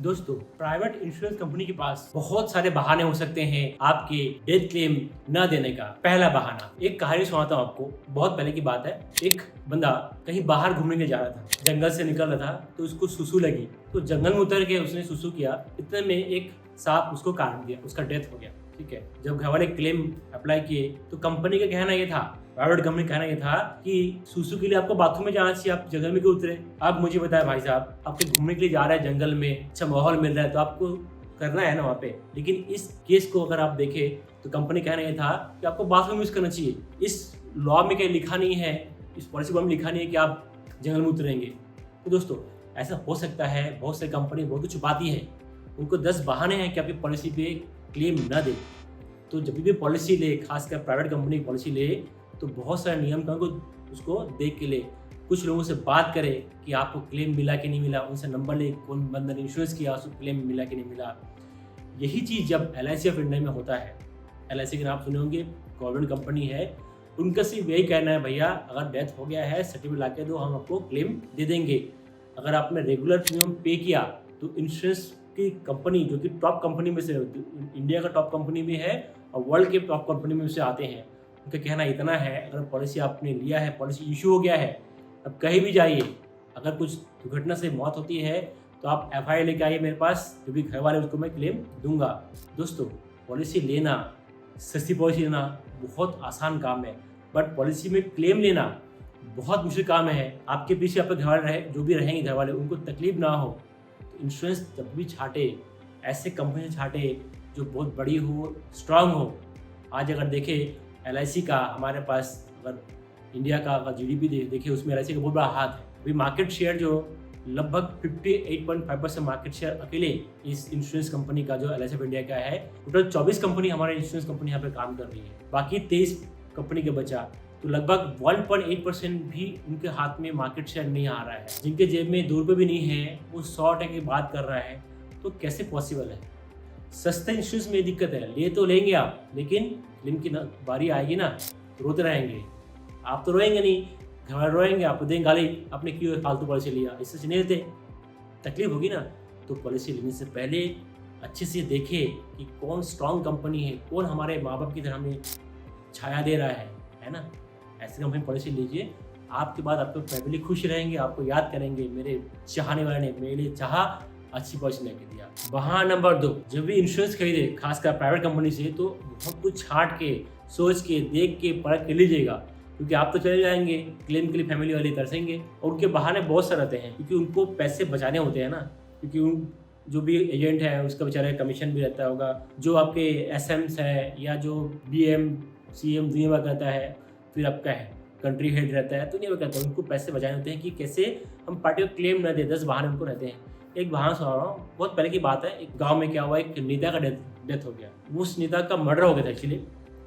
दोस्तों, private insurance company के पास बहुत सारे बहाने हो सकते हैं आपके डेथ क्लेम न देने का। पहला बहाना, एक कहानी सुनाता हूँ आपको। बहुत पहले की बात है। एक बंदा कहीं बाहर घूमने के जा रहा था, जंगल से निकल रहा था, तो उसको सुसु लगी, तो जंगल में उतर के उसने सुसु किया। इतने में एक सांप उसको काट दिया, उसका डेथ हो गया। ठीक है, जब घर वाले क्लेम अप्लाई किए तो कंपनी का कहना ये था, प्राइवेट कंपनी कहना ये था कि सुसु के लिए आपको बाथरूम में जाना चाहिए, आप जंगल में क्यों उतरे। आप मुझे बताया भाई साहब, आपके घूमने के लिए जा रहे हैं जंगल में, अच्छा माहौल मिल रहा है तो आपको करना है ना वहाँ पे। लेकिन इस केस को अगर आप देखें तो कंपनी कहना ये था कि आपको बाथरूम यूज करना चाहिए। इस लॉ में कहीं लिखा नहीं है, इस पॉलिसी में लिखा नहीं है कि आप जंगल में उतरेंगे। तो दोस्तों, ऐसा हो सकता है, बहुत सारी कंपनी बहुत कुछ छुपाती है। उनको 10 बहाने हैं कि आपकी पॉलिसी पे क्लेम न दे। तो जब भी पॉलिसी ले, खासकर प्राइवेट कंपनी की पॉलिसी ले, तो बहुत सारे नियम का उसको देख के ले। कुछ लोगों से बात करे कि आपको क्लेम मिला कि नहीं मिला, उनसे नंबर ले, कौन बंदा ने इंश्योरेंस किया, उसको क्लेम मिला कि नहीं मिला। यही चीज़ जब LIC ऑफ इंडिया में होता है, LIC के नाम सुने होंगे, गवर्नमेंट कंपनी है, उनका सिर्फ यही कहना है, भैया अगर डेथ हो गया है सर्टिफिकेट ला के दो, हम आपको क्लेम दे देंगे। अगर आपने रेगुलर प्रीमियम पे किया तो इंश्योरेंस की कंपनी, जो कि टॉप कंपनी में से, इंडिया का टॉप कंपनी भी है और वर्ल्ड के टॉप कंपनी में से आते हैं, उनका कहना इतना है, अगर पॉलिसी आपने लिया है, पॉलिसी इशू हो गया है, अब कहीं भी जाइए, अगर कुछ दुर्घटना से मौत होती है तो आप FIR लेके आइए मेरे पास, जो भी घर वाले उसको मैं क्लेम दूंगा। दोस्तों, पॉलिसी लेना, सस्ती पॉलिसी लेना बहुत आसान काम है, बट पॉलिसी में क्लेम लेना बहुत मुश्किल काम है। आपके पीछे आपके घर वाले रहे, जो भी रहेंगे घर वाले, उनको तकलीफ ना हो। तो इंश्योरेंस जब भी छाटे, ऐसे कंपनी से छाटे जो बहुत बड़ी हो, स्ट्रांग हो। आज अगर देखें LIC का, हमारे पास अगर इंडिया का अगर GDP देखें, उसमें LIC का बहुत बड़ा हाथ है। अभी मार्केट शेयर जो लगभग 58.5% मार्केट शेयर अकेले इस इंश्योरेंस कंपनी का, जो LIC ऑफ इंडिया का है। टोटल 24 कंपनी, हमारे इंश्योरेंस कंपनी यहाँ पे काम कर रही है, बाकी 23 कंपनी के बचा, तो लगभग 1.8% भी उनके हाथ में मार्केट शेयर नहीं आ रहा है। जिनके जेब में 2 रुपये भी नहीं है, वो 100% की बात कर रहा है, तो कैसे पॉसिबल है। सस्ते इंश्योरेंस में दिक्कत है, ले तो लेंगे आप, लेकिन क्लेम की बारी आएगी ना तो रोते रहेंगे। आप तो रोएंगे नहीं, घर वाले रोएंगे, आपको देंगे गाली, आपने क्यों फालतू पॉलिसी लिया, इससे नहीं लेते, तकलीफ होगी ना। तो पॉलिसी लेने से पहले अच्छे से देखे कि कौन स्ट्रांग कंपनी है, कौन हमारे माँ बाप की तरह हमें छाया दे रहा है ना। ऐसी कंपनी पॉलिसी लीजिए, आपके बाद आपकी फैमिली खुश रहेंगे, आपको याद करेंगे, मेरे चाहने वाले ने मेरे लिए चाहा, अच्छी पॉलिसी लेके दिया। बहाना नंबर 2, जब भी इंश्योरेंस खरीदे, खासकर प्राइवेट कंपनी से, तो बहुत कुछ छांट के, सोच के, देख के, परख के लीजिएगा, क्योंकि आप तो चले जाएंगे, क्लेम के लिए फैमिली वाले तरसेंगे। और उनके बहाने बहुत सारे रहते हैं, क्योंकि उनको पैसे बचाने होते हैं ना, क्योंकि उन जो भी एजेंट है उसका बेचारे कमीशन भी रहता होगा, जो आपके SMs है या जो BM CM दुनिया में करता है, फिर आपका है कंट्री हेड रहता है, दुनिया में करता है, उनको पैसे बचाने होते हैं कि कैसे हम पार्टी को क्लेम न दे। 10 बहाने उनको रहते हैं। एक बहाना सुना रहा हूँ, बहुत पहले की बात है। एक गांव में क्या हुआ, एक नेता का डेथ हो गया, उस नेता का मर्डर हो गया था एक्चुअली।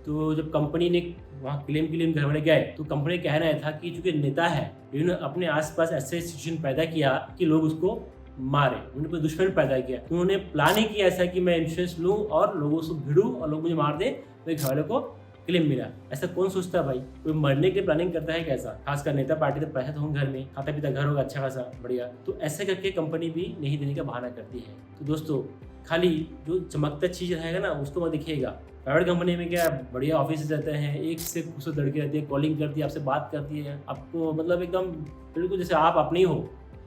तो जब कंपनी ने वहाँ क्लेम के लिए घर वाले गए, तो कंपनी का कहना था कि चूंकि नेता है, इन्होंने अपने आसपास ऐसे सिचुएशन पैदा किया कि लोग उसको मारे, उन्होंने कोई दुश्मन पैदा किया। तो उन्होंने प्लान ही किया ऐसा कि मैं इंश्योरेंस लूँ और लोगों से भिड़ूँ और लोग मुझे मार दें, मेरे घर वाले को क्लेम मिला। ऐसा कौन सोचता है भाई, कोई मरने की प्लानिंग करता है कैसा। खासकर नेता पार्टी, तो पैसा तो होंगे घर में, खाता पीता घर होगा अच्छा खासा बढ़िया, तो ऐसे करके कंपनी भी नहीं देने का बहाना करती है। तो दोस्तों, खाली जो चमकता चीज रहेगा ना उसको मत दिखिएगा। प्राइवेट कंपनी में क्या बढ़िया ऑफिस रहते हैं, एक से खूबसूरत लड़की रहती है, कॉलिंग करती है, आपसे बात करती है, आपको मतलब एकदम बिल्कुल जैसे आप अपने ही हो,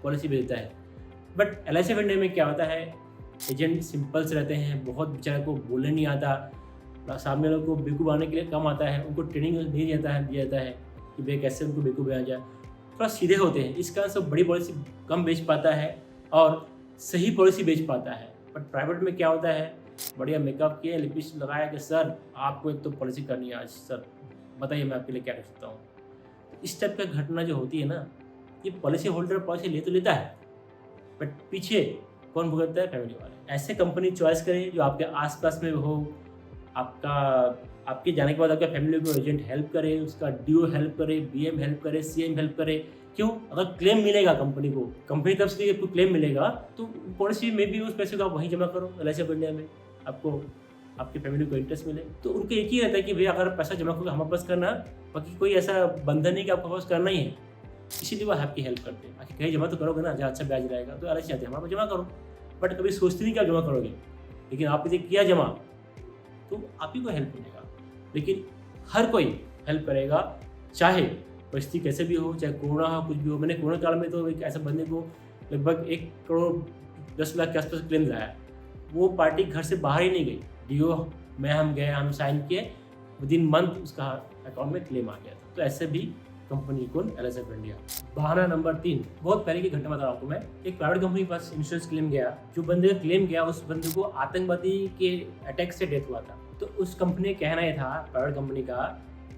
पॉलिसी भेजता है। बट LIC ऑफ इंडिया में क्या होता है, एजेंट सिंपल से रहते हैं, बहुत बेचारे को बोलने नहीं आता, सामने लोग को बेवकूफ़ बनाने के लिए कम आता है, उनको ट्रेनिंग नहीं दिया जाता है कि भाई कैसे उनको बेवकूफ़ बनाया जाए, थोड़ा सीधे होते हैं। इस कारण से बड़ी पॉलिसी कम बेच पाता है और सही पॉलिसी बेच पाता है। बट प्राइवेट में क्या होता है, बढ़िया मेकअप किया, लिपस्टिक लगाया कि सर आपको एक तो पॉलिसी करनी है आज, सर बताइए मैं आपके लिए क्या कर सकता हूँ। तो इस टाइप का घटना जो होती है ना, ये पॉलिसी होल्डर पॉलिसी ले तो लेता है, बट पीछे कौन भुगतता है, फैमिली वाले। ऐसे कंपनी चॉइस करें जो आपके आसपास में हो, आपके जाने के बाद आपका फैमिली को एजेंट हेल्प करे, उसका DO हेल्प करे, BM हेल्प करे, CM हेल्प करे। क्यों, अगर क्लेम मिलेगा कंपनी को, कंपनी तरफ से आपको क्लेम मिलेगा, तो पॉलिसी में भी उस पैसे को आप वहीं जमा करो LIC ऑफ इंडिया में, आपको आपकी फैमिली को इंटरेस्ट मिले। तो उनको एक ही रहता है कि भैया अगर पैसा जमा करोगे हमारे पास करना, बाकी कोई ऐसा बंधन नहीं कि आपके पास करना ही है। इसीलिए वो आपकी हेल्प करते हैं, बाकी कहीं जमा तो करोगे ना जहाँ अच्छा ब्याज रहेगा, तो LIC आते हैं हमारे पास जमा करो। बट कभी सोचते नहीं कि आप जमा करोगे, लेकिन आप इसे किया जमा तो आप ही को हेल्प मिलेगा। लेकिन हर कोई हेल्प करेगा, चाहे परिस्थिति कैसे भी हो, चाहे कोरोना हो, कुछ भी हो। मैंने कोरोना काल में तो एक ऐसा बंदे को लगभग 1,10,00,000 के आसपास क्लेम लाया। वो पार्टी घर से बाहर ही नहीं गई, डीओ में हम गए, हम साइन किए, विदिन मंथ उसका अकाउंट में क्लेम आ गया था। तो ऐसे भी कंपनी कौन, एलआईसी ऑफ इंडिया। बहाना नंबर 3, बहुत पहले की घटना बता रहा हूँ आपको मैं। एक प्राइवेट कंपनी के पास इंश्योरेंस क्लेम गया, जो बंदे का क्लेम गया उस बंदे को आतंकवादी के अटैक से डेथ हुआ था। तो उस कंपनी का कहना ये था, प्राइवेट कंपनी का,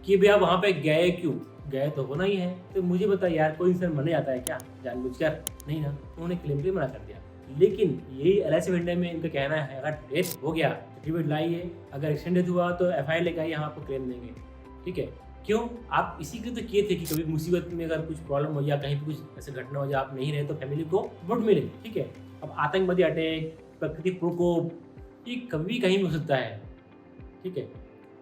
कि भैया वहाँ पे गए क्यों, गए तो होना ही है। तो मुझे बता यार, कोई इंसान मरने जाता है क्या जानबूझकर? नहीं ना, उन्होंने क्लेम पे मना कर दिया। लेकिन यही एलआईसी ऑफ इंडिया में इनका कहना है, अगर डेथ हो गया सर्टिफिकेट लाइए, अगर एक्सीडेंट डेथ हुआ तो एफआईआर लेकर आइए, हम आपको क्लेम देंगे। ठीक है, क्यों? आप इसी के तो किए थे कि कभी मुसीबत में अगर कुछ प्रॉब्लम हो या कहीं पे कुछ ऐसे घटना हो जाए, आप नहीं रहे तो फैमिली को सपोर्ट मिले। ठीक है, अब आतंकवादी अटैक, प्राकृतिक प्रकोप, ये कभी कहीं भी हो सकता है। ठीक है,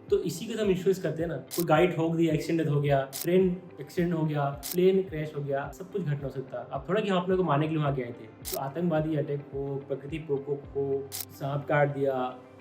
तो इसी के तो हम इंश्योरेंस करते हैं ना। कोई गाड़ी ठोक दिया, एक्सीडेंट हो गया, ट्रेन एक्सीडेंट हो गया, प्लेन क्रैश हो गया, सब कुछ घटना हो सकता है। अब थोड़ा कि हम अपने को मारने के लिए वहाँ गए थे। तो आतंकवादी अटैक हो, प्राकृतिक प्रकोप हो, सांप काट दिया,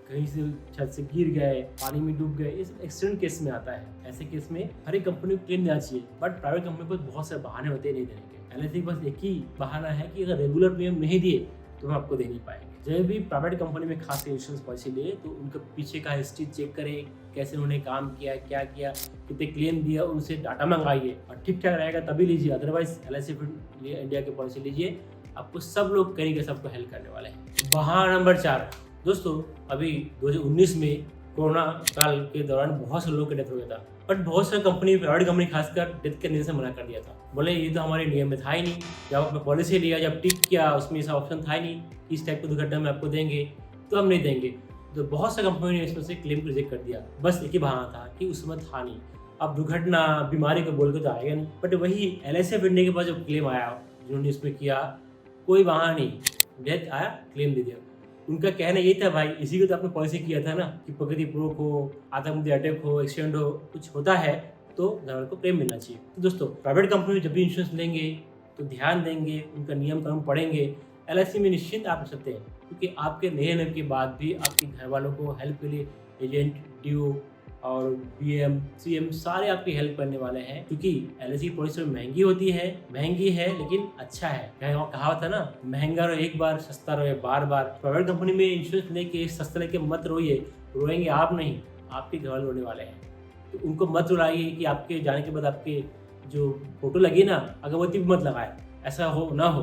कहीं से छत से गिर गए, पानी में डूब गए, इस एक्सीडेंट केस में आता है। ऐसे केस में हर एक कंपनी को क्लेम देना चाहिए, बट प्राइवेट कंपनी पर बहुत सारे बहाने होते हैं नहीं देने के। एलआईसी के पास एक ही बहाना है कि अगर रेगुलर प्रीमियम नहीं दिए तो हम आपको दे नहीं पाएंगे। जब भी प्राइवेट कंपनी में खास इंश्योरेंस पॉलिसी लिए तो उनके पीछे का हिस्ट्री चेक करें, कैसे उन्होंने काम किया, क्या किया, कितने क्लेम दिया, उनसे डाटा मंगाइए और ठीक ठाक रहेगा तभी लीजिए। अदरवाइज एलआईसी इंडिया की पॉलिसी लीजिए, आपको सब लोग करेंगे, सबको हेल्प करने वाले हैं। बहाना नंबर 4, दोस्तों अभी 2019 में कोरोना काल के दौरान बहुत से लोगों की डेथ हो गया था, बट बहुत सारी कंपनी, प्राइवेट कंपनी खासकर डेथ करने से मना कर दिया था। बोले ये तो हमारे नियम में था ही नहीं, जब आपने पॉलिसी लिया, जब टिक किया, उसमें ऐसा ऑप्शन था ही नहीं, इस टाइप की दुर्घटना में आपको देंगे तो हम नहीं देंगे। तो बहुत से कंपनी ने इसमें से क्लेम को रिजेक्ट कर दिया। बस एक ही बहाना था कि उस समय था नहीं। अब दुर्घटना, बीमारी को बोल के तो आएगा नहीं। बट वही एलआईसी ऑफ इंडिया के पास जब क्लेम आया, जिन्होंने इसमें किया, कोई बहाना नहीं, डेथ आया, क्लेम दे दिया। उनका कहना ये था, भाई इसी को तो आपने पॉलिसी किया था ना कि प्राकृतिक प्रकोप हो, आतंकवादी अटैक हो, एक्सीडेंट हो, कुछ होता है तो ड्राइवर को क्लेम मिलना चाहिए। तो दोस्तों प्राइवेट कंपनी में जब भी इंश्योरेंस लेंगे तो ध्यान देंगे, उनका नियम कानून पढ़ेंगे। एलआईसी में निश्चिंत आप रह सकते हैं, क्योंकि आपके नहीं रहने के बाद भी आपके घर वालों को हेल्प के लिए एजेंट, डीओ और बीएम, सीएम सारे आपकी हेल्प करने वाले हैं। क्योंकि एलआईसी की पॉलिसी महंगी होती है, महंगी है लेकिन अच्छा है। कहावत है ना, महंगा रहो एक बार, सस्ता रहो बार बार। प्राइवेट कंपनी में इंश्योरेंस लेके सस्ता लेके मत रोइए, रोएंगे आप नहीं, आपके घर वाले रोने वाले हैं। तो उनको मत रुलाइए कि आपके जाने के बाद आपके जो फोटो लगी ना, अगरबत्ती भी मत लगाए, ऐसा हो ना हो।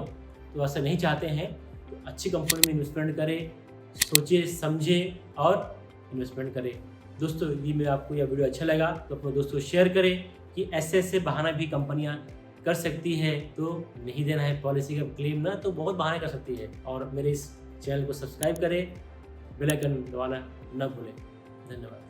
तो ऐसा नहीं चाहते हैं तो अच्छी कंपनी में इन्वेस्टमेंट करें, सोचिए समझे और इन्वेस्टमेंट करें। दोस्तों ये मेरा आपको यह वीडियो अच्छा लगा तो अपने दोस्तों को शेयर करें कि ऐसे ऐसे बहाना भी कंपनियां कर सकती है। तो नहीं देना है पॉलिसी का क्लेम ना, तो बहुत बहाने कर सकती है। और मेरे इस चैनल को सब्सक्राइब करें, बेल आइकन दबाना न भूलें। धन्यवाद।